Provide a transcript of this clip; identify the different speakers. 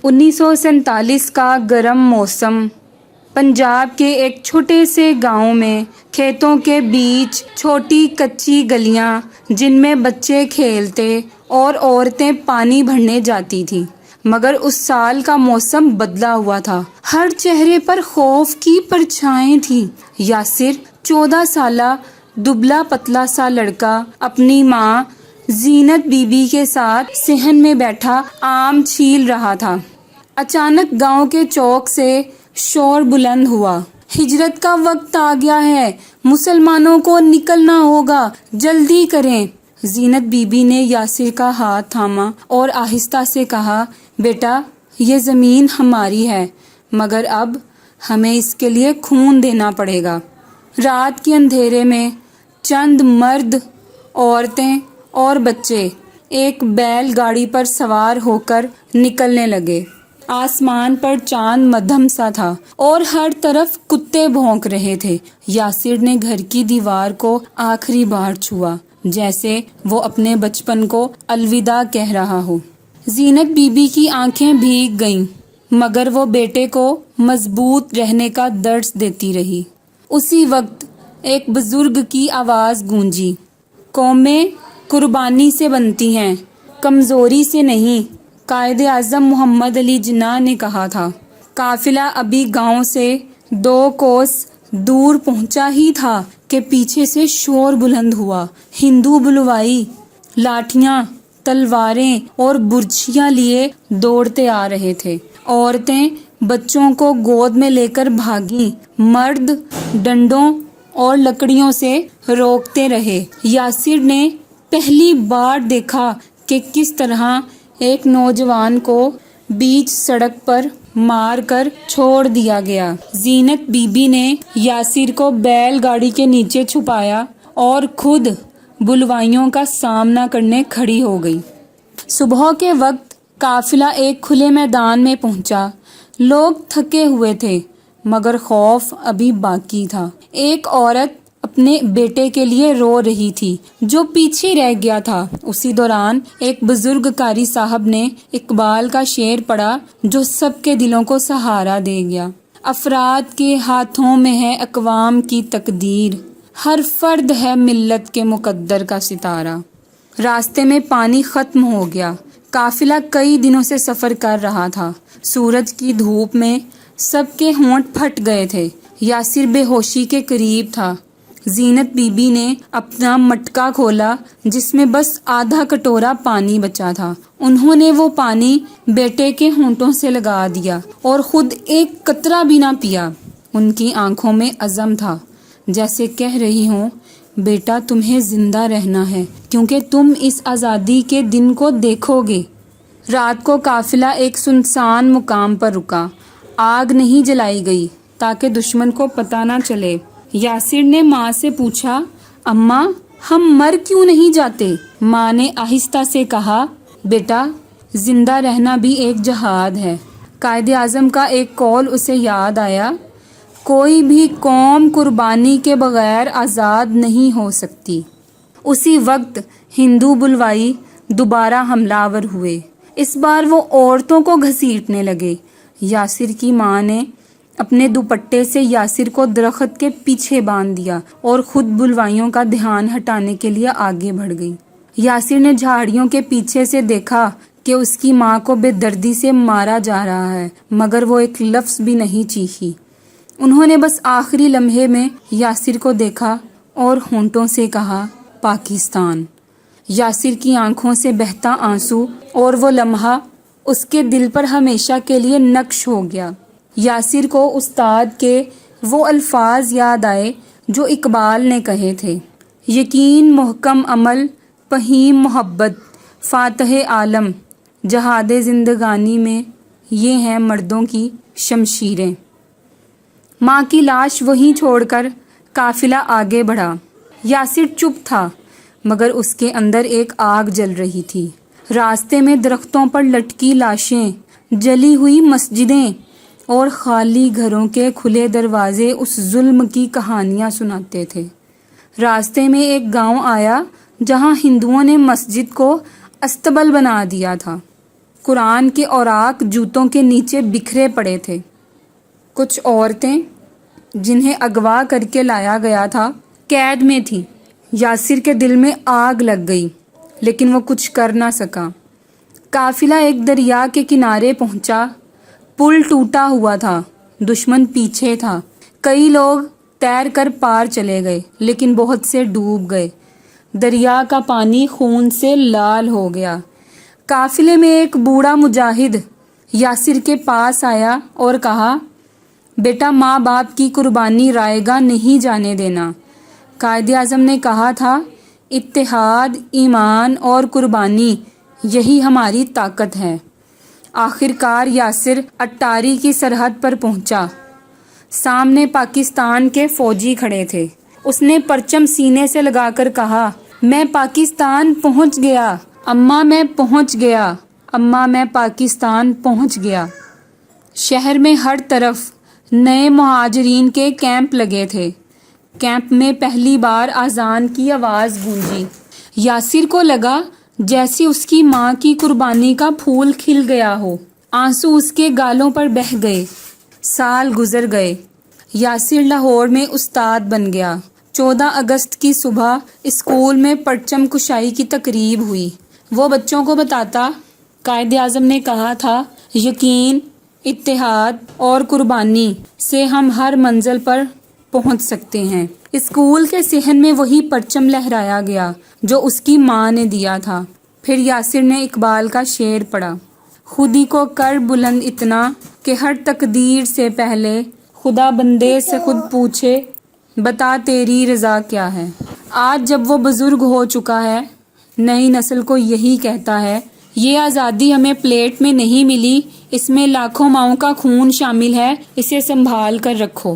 Speaker 1: 1947 کا گرم موسم۔ پنجاب کے ایک چھوٹے سے گاؤں میں کھیتوں کے بیچ چھوٹی کچی گلیاں جن میں بچے کھیلتے اور عورتیں پانی بھرنے جاتی تھیں، مگر اس سال کا موسم بدلا ہوا تھا۔ ہر چہرے پر خوف کی پرچھائیں تھیں۔ یاسر 14 سالہ دبلا پتلا سا لڑکا اپنی ماں زینت بی بی کے ساتھ صحن میں بیٹھا آم چھیل رہا تھا۔ اچانک گاؤں کے چوک سے شور بلند ہوا، ہجرت کا وقت آ گیا ہے، مسلمانوں کو نکلنا ہوگا، جلدی کریں۔ زینت بی بی نے یاسر کا ہاتھ تھاما اور آہستہ سے کہا، بیٹا یہ زمین ہماری ہے، مگر اب ہمیں اس کے لیے خون دینا پڑے گا۔ رات کے اندھیرے میں چند مرد، عورتیں اور بچے ایک بیل گاڑی پر سوار ہو کر نکلنے لگے۔ آسمان پر چاند مدھم سا تھا اور ہر طرف کتے بھونک رہے تھے۔ یاسر نے گھر کی دیوار کو آخری بار چھوا، جیسے وہ اپنے بچپن کو الوداع کہہ رہا ہو۔ زینت بی بی کی آنکھیں بھیگ گئیں، مگر وہ بیٹے کو مضبوط رہنے کا درس دیتی رہی۔ اسی وقت ایک بزرگ کی آواز گونجی، قومیں قربانی سے بنتی ہیں، کمزوری سے نہیں۔ قائد اعظم محمد علی جناح نے کہا تھا۔ قافلہ ابھی گاؤں سے 2 کوس دور پہنچا ہی تھا کہ پیچھے سے شور بلند ہوا۔ ہندو بلوائی لاٹھیاں، تلواریں اور برچھیاں لیے دوڑتے آ رہے تھے۔ عورتیں بچوں کو گود میں لے کر بھاگیں، مرد ڈنڈوں اور لکڑیوں سے روکتے رہے۔ یاسر نے پہلی بار دیکھا کہ کس طرح ایک نوجوان کو بیچ سڑک پر مار کر چھوڑ دیا گیا۔ زینت بی بی نے یاسر کو بیل گاڑی کے نیچے چھپایا اور خود بلوائیوں کا سامنا کرنے کھڑی ہو گئی۔ صبح کے وقت قافلہ ایک کھلے میدان میں پہنچا۔ لوگ تھکے ہوئے تھے، مگر خوف ابھی باقی تھا۔ ایک عورت اپنے بیٹے کے لیے رو رہی تھی جو پیچھے رہ گیا تھا۔ اسی دوران ایک بزرگ قاری صاحب نے اقبال کا شعر پڑھا جو سب کے دلوں کو سہارا دے گیا۔ افراد کے ہاتھوں میں ہے اقوام کی تقدیر، ہر فرد ہے ملت کے مقدر کا ستارہ۔ راستے میں پانی ختم ہو گیا۔ قافلہ کئی دنوں سے سفر کر رہا تھا۔ سورج کی دھوپ میں سب کے ہونٹ پھٹ گئے تھے۔ یاسر بے ہوشی کے قریب تھا۔ زینت بی بی نے اپنا مٹکا کھولا جس میں بس آدھا کٹورا پانی بچا تھا۔ انہوں نے وہ پانی بیٹے کے ہونٹوں سے لگا دیا اور خود ایک قطرہ بھی نہ پیا۔ ان کی آنکھوں میں عزم تھا، جیسے کہہ رہی ہوں، بیٹا تمہیں زندہ رہنا ہے کیونکہ تم اس آزادی کے دن کو دیکھو گے۔ رات کو قافلہ ایک سنسان مقام پر رکا۔ آگ نہیں جلائی گئی تاکہ دشمن کو پتہ نہ چلے۔ یاسر نے ماں سے پوچھا، اماں ہم مر کیوں نہیں جاتے؟ ماں نے آہستہ سے کہا، بیٹا زندہ رہنا بھی ایک جہاد ہے۔ قائد اعظم کا ایک قول اسے یاد آیا، کوئی بھی قوم قربانی کے بغیر آزاد نہیں ہو سکتی۔ اسی وقت ہندو بلوائی دوبارہ حملہ آور ہوئے۔ اس بار وہ عورتوں کو گھسیٹنے لگے۔ یاسر کی ماں نے اپنے دوپٹے سے یاسر کو درخت کے پیچھے باندھ دیا اور خود بلوائیوں کا دھیان ہٹانے کے لیے آگے بڑھ گئی۔ یاسر نے جھاڑیوں کے پیچھے سے دیکھا کہ اس کی ماں کو بے دردی سے مارا جا رہا ہے، مگر وہ ایک لفظ بھی نہیں چیخی۔ انہوں نے بس آخری لمحے میں یاسر کو دیکھا اور ہونٹوں سے کہا، پاکستان۔ یاسر کی آنکھوں سے بہتا آنسو اور وہ لمحہ اس کے دل پر ہمیشہ کے لیے نقش ہو گیا۔ یاسر کو استاد کے وہ الفاظ یاد آئے جو اقبال نے کہے تھے، یقین محکم عمل فہیم محبت فاتح عالم، جہاد زندگانی میں یہ ہیں مردوں کی شمشیریں۔ ماں کی لاش وہیں چھوڑ کر قافلہ آگے بڑھا۔ یاسر چپ تھا، مگر اس کے اندر ایک آگ جل رہی تھی۔ راستے میں درختوں پر لٹکی لاشیں، جلی ہوئی مسجدیں اور خالی گھروں کے کھلے دروازے اس ظلم کی کہانیاں سناتے تھے۔ راستے میں ایک گاؤں آیا جہاں ہندوؤں نے مسجد کو استبل بنا دیا تھا۔ قرآن کے اوراق جوتوں کے نیچے بکھرے پڑے تھے۔ کچھ عورتیں جنہیں اغوا کر کے لایا گیا تھا قید میں تھیں۔ یاسر کے دل میں آگ لگ گئی لیکن وہ کچھ کر نہ سکا۔ قافلہ ایک دریا کے کنارے پہنچا۔ پل ٹوٹا ہوا تھا، دشمن پیچھے تھا۔ کئی لوگ تیر کر پار چلے گئے لیکن بہت سے ڈوب گئے۔ دریا کا پانی خون سے لال ہو گیا۔ قافلے میں ایک بوڑھا مجاہد یاسر کے پاس آیا اور کہا، بیٹا ماں باپ کی قربانی رائے گاہ نہیں جانے دینا۔ قائد اعظم نے کہا تھا، اتحاد، ایمان اور قربانی یہی ہماری طاقت ہے۔ آخر کار یاسر اٹاری کی سرحد پر پہنچا۔ سامنے پاکستان کے فوجی کھڑے تھے۔ اس نے پرچم سینے سے لگا کر کہا، میں پاکستان پہنچ گیا، اماں میں پہنچ گیا، اماں میں پاکستان پہنچ گیا۔ شہر میں ہر طرف نئے مہاجرین کے کیمپ لگے تھے۔ کیمپ میں پہلی بار اذان کی آواز گونجی۔ یاسر کو لگا جیسے اس کی ماں کی قربانی کا پھول کھل گیا ہو۔ آنسو اس کے گالوں پر بہہ گئے۔ سال گزر گئے۔ یاسر لاہور میں استاد بن گیا۔ 14 اگست کی صبح اسکول میں پرچم کشائی کی تقریب ہوئی۔ وہ بچوں کو بتاتا، قائد اعظم نے کہا تھا، یقین، اتحاد اور قربانی سے ہم ہر منزل پر پہنچ سکتے ہیں۔ اسکول کے صحن میں وہی پرچم لہرایا گیا جو اس کی ماں نے دیا تھا۔ پھر یاسر نے اقبال کا شعر پڑھا، خودی کو کر بلند اتنا کہ ہر تقدیر سے پہلے خدا بندے سے خود پوچھے، بتا تیری رضا کیا ہے۔ آج جب وہ بزرگ ہو چکا ہے، نئی نسل کو یہی کہتا ہے، یہ آزادی ہمیں پلیٹ میں نہیں ملی، اس میں لاکھوں ماؤں کا خون شامل ہے، اسے سنبھال کر رکھو۔